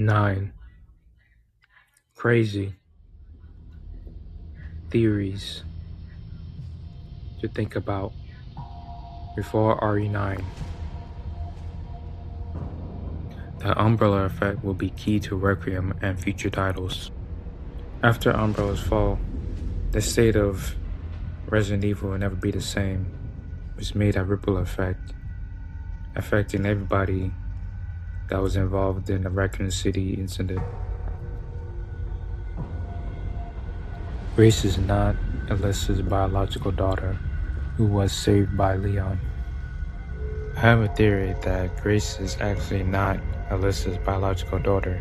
9. Crazy theories to think about before RE9. The Umbrella effect will be key to Requiem and future titles. After Umbrella's fall, the state of Resident Evil will never be the same. It was made a ripple effect, affecting everybody that was involved in the Raccoon City incident. Grace is not Alyssa's biological daughter, who was saved by Leon. I have a theory that Grace is actually not Alyssa's biological daughter,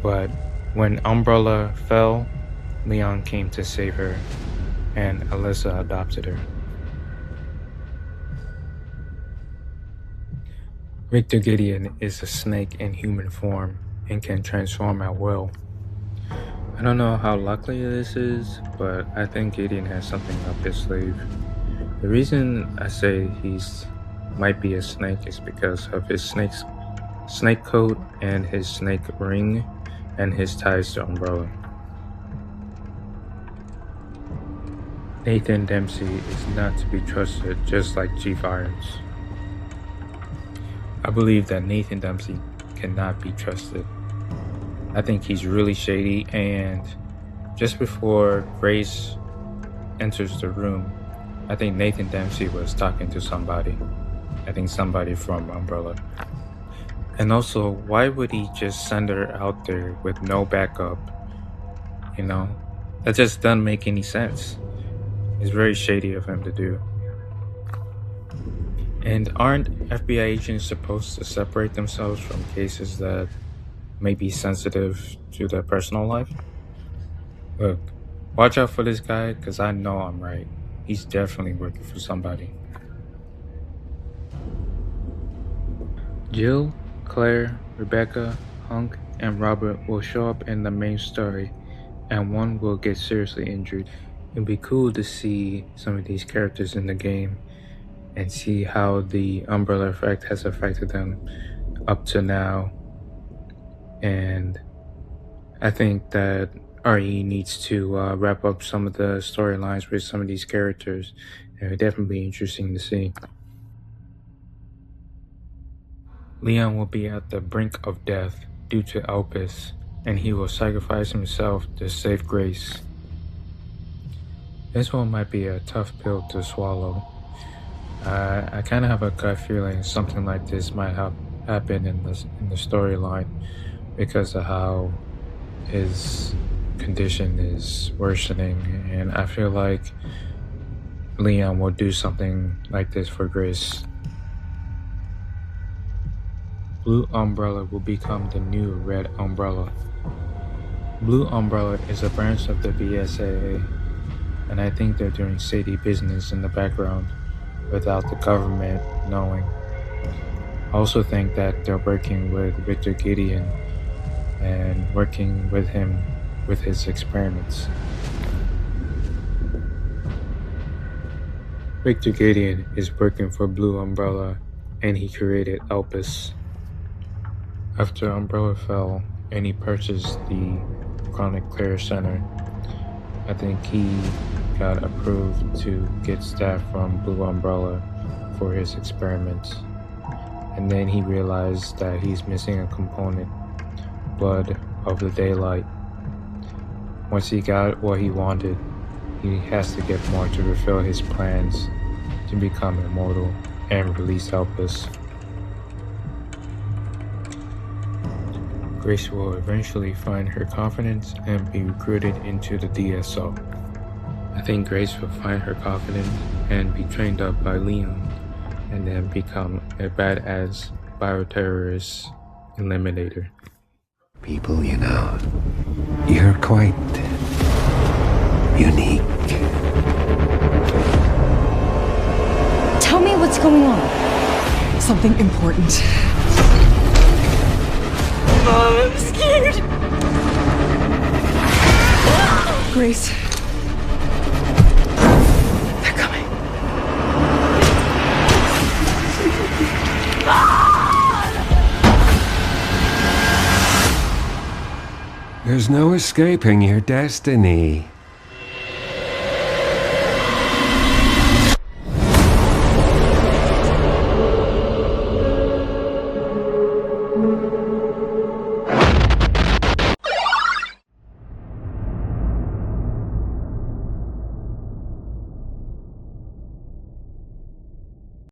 but when Umbrella fell, Leon came to save her, and Alyssa adopted her. Victor Gideon is a snake in human form and can transform at will. I don't know how likely this is, but I think Gideon has something up his sleeve. The reason I say he's might be a snake is because of his snake coat and his snake ring and his ties to Umbrella. Nathan Dempsey is not to be trusted, just like Chief Irons. I believe that Nathan Dempsey cannot be trusted. I think he's really shady, and just before Grace enters the room, I think Nathan Dempsey was talking to somebody. I think somebody from Umbrella. And also, why would he just send her out there with no backup? You know, that just doesn't make any sense. It's very shady of him to do. And aren't FBI agents supposed to separate themselves from cases that may be sensitive to their personal life? Look, watch out for this guy, because I know I'm right. He's definitely working for somebody. Jill, Claire, Rebecca, Hunk, and Robert will show up in the main story, and one will get seriously injured. It'd be cool to see some of these characters in the game and see how the Umbrella effect has affected them up to now. And I think that RE needs to wrap up some of the storylines with some of these characters. It would definitely be interesting to see. Leon will be at the brink of death due to ELPIS, and he will sacrifice himself to save Grace. This one might be a tough pill to swallow. I kind of have a gut feeling something like this might happen in the storyline because of how his condition is worsening, and I feel like Leon will do something like this for Grace. Blue Umbrella will become the new Red Umbrella. Blue Umbrella is a branch of the BSAA, and I think they're doing shady business in the background without the government knowing. I also think that they're working with Victor Gideon and working with him with his experiments. Victor Gideon is working for Blue Umbrella, and he created ELPIS. After Umbrella fell and he purchased the Chronic Care Center, I think he got approved to get staff from Blue Umbrella for his experiments. And then he realized that he's missing a component, Blood of the Daylight. Once he got what he wanted, he has to get more to fulfill his plans to become immortal and release ELPIS. Grace will eventually find her confidence and be recruited into the DSO. I think Grace will find her confidence and be trained up by Leon, and then become a badass bioterrorist eliminator. People, you know, you're quite unique. Tell me what's going on. Something important. Mom, I'm scared. Grace. They're coming. There's no escaping your destiny.